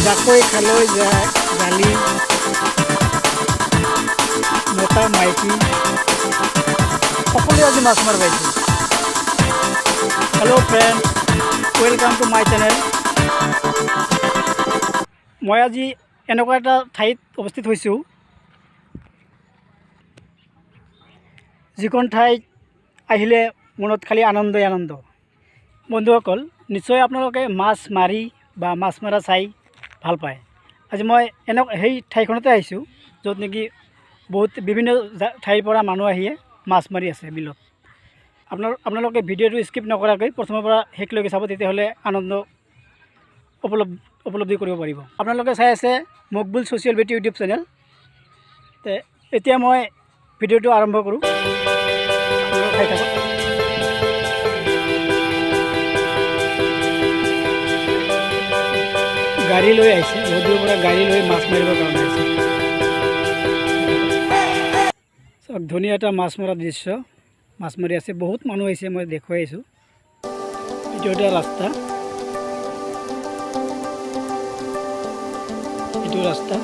জাকৈ, খালৈ, জালি, মতা মাইকী সকলোৱে আজি মাছ মাৰিব আহিছে। Hello' friend, welcome to my channel. মই আজি এনেকুৱা এটা ঠাইত উপস্থিত হৈছোঁ, যিখন ঠাইত আহিলে মনত খালি আনন্দই আনন্দ। বন্ধুসকল, নিশ্চয় আপোনালোকে মাছ মাৰি বা মাছ মৰা চাই ভাল পায়। আজি মই সেই ঠাইখনতে আহিছোঁ, য'ত নেকি বহুত বিভিন্ন ঠাইৰ পৰা মানুহ আহিয়ে মাছ মাৰি আছে বিলত। আপোনালোকে ভিডিঅ'টো স্কিপ নকৰাকৈ প্ৰথমৰ পৰা শেষলৈকে চাব, তেতিয়াহ'লে আনন্দ উপলব্ধি কৰিব পাৰিব। আপোনালোকে চাই আছে Maqbool social beauty YouTube channel. এতিয়া মই ভিডিঅ'টো আৰম্ভ কৰোঁ। চাই থাকক। গাড়ী লৈ আহিছে, বহুত দূৰৰ পৰা গাড়ী লৈ মাছ মাৰিবৰ কাৰণে আহিছে। চব ধুনীয়া এটা মাছ মৰা দৃশ্য, মাছ মাৰি আছে, বহুত মানুহ আহিছে, মই দেখুৱাই আছোঁ। এইটো এটা ৰাস্তা, এইটো ৰাস্তা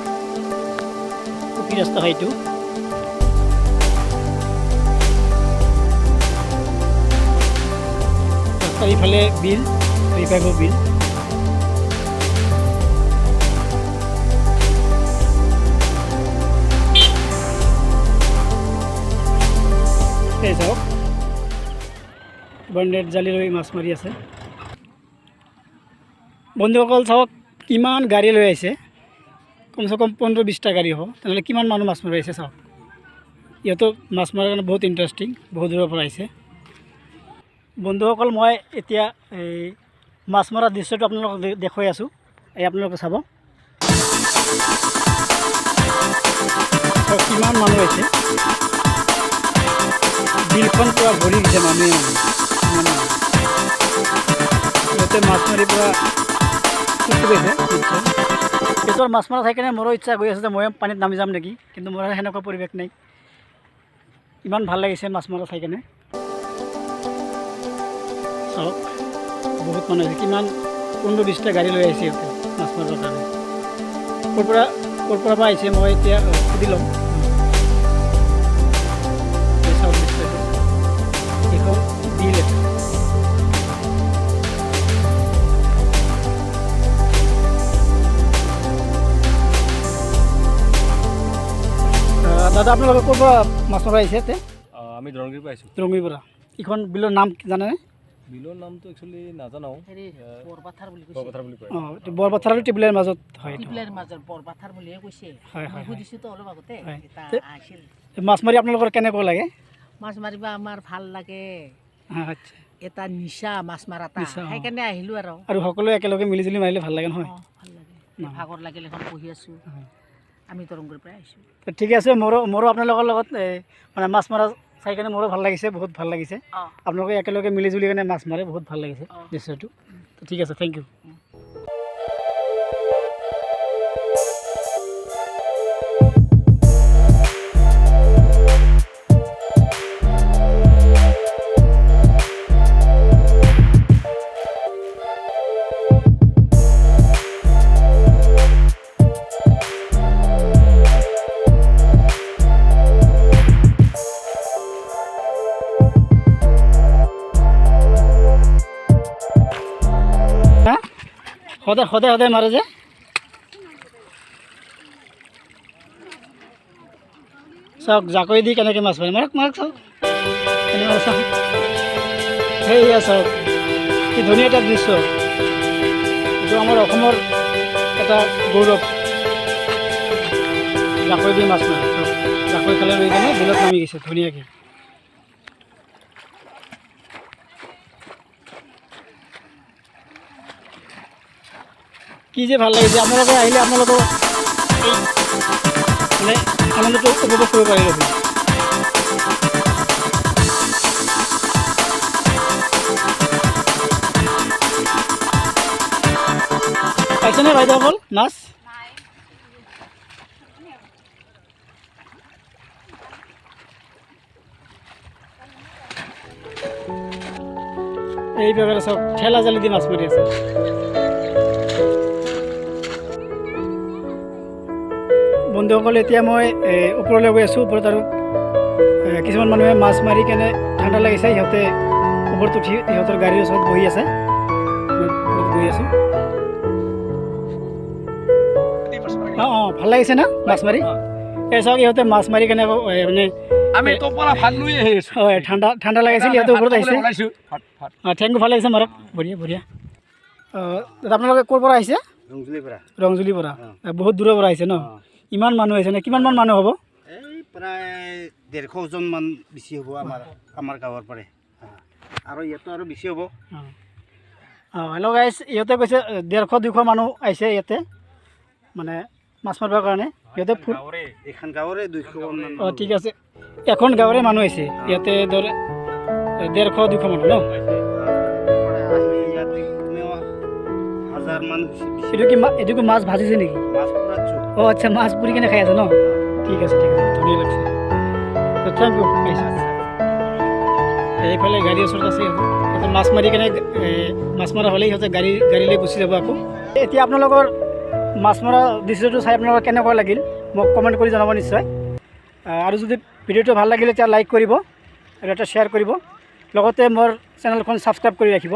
পকী ৰাস্তা হয় এইটো। ৰাস্তাৰ ইফালে বিল, ইফালে বিল। চাওক, এবাৰ নেট জালি লৈ মাছ মাৰি আছে। বন্ধুসকল চাওক, কিমান গাড়ী লৈ আহিছে, কমচে কম 15-20টা গাড়ী হ'ব। তেনেহ'লে কিমান মানুহ মাছ মাৰি আহিছে চাওক। ইহঁতো মাছ মৰাৰ কাৰণে বহুত ইণ্টাৰেষ্টিং, বহুত দূৰৰ পৰা আহিছে। বন্ধুসকল, মই এতিয়া এই মাছ মৰা দৃশ্যটো আপোনালোকক দেখুৱাই আছোঁ, আপোনালোকে চাব। কিমান মানুহ আহিছে, বিলখন পূৰা ভৰি দিছে মানুহে। সিহঁতে মাছ মাৰি পূৰা ফূৰ্তি পাইছে। নিশ্চয় সিহঁতৰ মাছ মৰা চাই কিনে মোৰো ইচ্ছা গৈ আছে যে মই পানীত নামি যাম নেকি, কিন্তু মোৰ সেনেকুৱা পৰিৱেশ নাই। ইমান ভাল লাগিছে মাছ মৰা চাই কিনে। চাওক, বহুত মানুহ আহিছে, কিমান 15-20টা গাড়ী লৈ আহিছে সিহঁতে মাছ মাৰিবৰ কাৰণে। ক'ৰ পৰা আহিছে মই এতিয়া সুধি ল'ম। বিল দাদা, আপোনালোকে ক'ৰ পৰা মাছ মাৰা আহিছে? আমি দৰংগীৰ পৰা আহিছোঁ। দৰংগীৰ পৰা। এইখন বিলৰ নাম জানেনে? বিলৰ নামটো একচুৱেলি নাজানো। বৰপাথাৰ বুলি বৰপাথাৰ বুলি কয়। অঁ, বৰপাথাৰ আৰু টিবলাৰ মাজত হয়। টিবলাৰ মাজত বৰপাথাৰ বুলিয়ে কৈছে। হয় হয়। সুধিছোঁ তো অলপ আগতে। মাছ মাৰি আপোনালোকৰ কেনেকুৱা লাগে? মাছ মাৰিব আমাৰ ভাল লাগে। আচ্ছা, এটা নিচা মাছ মাৰাটা, সেইকাৰণে আহিলোঁ আৰু সকলোৱে একেলগে মিলি জুলি মাৰিলে ভাল লাগে নহয়? ভাল লাগে। ভাগৰ লাগিলে এখন পঢ়ি আছোঁ। আমি তৰংগৰ পৰা আহিছোঁ। ঠিক আছে, মোৰো আপোনালোকৰ লগত মানে মাছ মৰা চাই কিনে মোৰো ভাল লাগিছে, বহুত ভাল লাগিছে। আপোনালোকে একেলগে মিলি জুলি কিনে মাছ মাৰে, বহুত ভাল লাগিছে দৃশ্যটো। ঠিক আছে, থেংক ইউ। সদায় মাৰে যে। চাওক, জাকৈ দি কেনেকৈ মাছ মাৰে, মাৰক চাওক, এনেকৈ চাওক। সেয়া চাওক, কি ধুনীয়া এটা দৃশ্য। এইটো আমাৰ অসমৰ এটা গৌৰৱ, জাকৈ দি মাছ মাৰে। চাওক, জাকৈ খালে লৈ কিনে বিলত নামি গৈছে ধুনীয়াকৈ। কি যে ভাল লাগিছে, আপোনালোকে আহিলে আপোনালোকৰ এই মানে আনন্দটো উপভোগ কৰিব পাৰিব। পাইছেনে বাইদেউসকল মাছ? এইভাবে সব ঠেলা জালি দিয়ে মাছ মাৰি আছে। বন্ধুসকল এতিয়া মই ওপৰলৈ গৈ আছোঁ। ওপৰত আৰু কিছুমান মানুহে মাছ মাৰি কেনে ঠাণ্ডা লাগিছে, সিহঁতে ওপৰত উঠি সিহঁতৰ গাড়ীৰ ওচৰত বহি আছে। মই ওপৰত গৈ আছোঁ। অঁ ভাল লাগিছে না মাছ মাৰি? এই চাওক ইহঁতে মাছ মাৰি কেনে মানে আমি তো পৰা ভাত লৈ আহি আছো। হয় ঠাণ্ডা লাগিছিল, ইহঁতে ওপৰত আহিছে। থেংক ইউ, ভাল লাগিছে মাৰক, বঢ়িয়া বঢ়িয়া। আপোনালোকে ক'ৰ পৰা আহিছে? ৰংজুলিৰ পৰা। বহুত দূৰৰ পৰা আহিছে ন? ইমান মানুহ আহিছে নে? কিমানমান মানুহ হ'ব? এই প্ৰায় 150জন মান বেছি হ'ব আমাৰ গাঁৱৰ পৰা, আৰু ইয়াতো আৰু বেছি হ'ব। হেল্ল' গাইজ, ইহঁতে কৈছে 150-200 মানুহ আহিছে ইয়াতে মানে মাছ মাৰিবৰ কাৰণে। সিহঁতে এইখন গাঁৱৰে 200 মান। অঁ ঠিক আছে, এখন গাঁৱৰে মানুহ আহিছে ইয়াতে ধৰ 150-200 মানুহ ন? এইটো কি মাছ ভাজিছে নেকি? অঁ আচ্ছা, মাছ পুৰি কেনে খাই আছে ন? ঠিক আছে ধুনীয়া লাগিছে। Thank you. এইফালে গাড়ী ওচৰত আছে, সিহঁতে মাছ মাৰি কেনে মাছ মৰা হ'লে সিহঁতে গাড়ীলৈ গুচি যাব আকৌ। এতিয়া আপোনালোকৰ মাছ মৰা দৃশ্যটো চাই আপোনালোকৰ কেনেকুৱা লাগিল মোক কমেণ্ট কৰি জনাব নিশ্চয়। আৰু যদি ভিডিঅ'টো ভাল লাগিলে তেতিয়া লাইক কৰিব আৰু এটা শ্বেয়াৰ কৰিব, লগতে মোৰ চেনেলখন ছাবস্ক্ৰাইব কৰি ৰাখিব।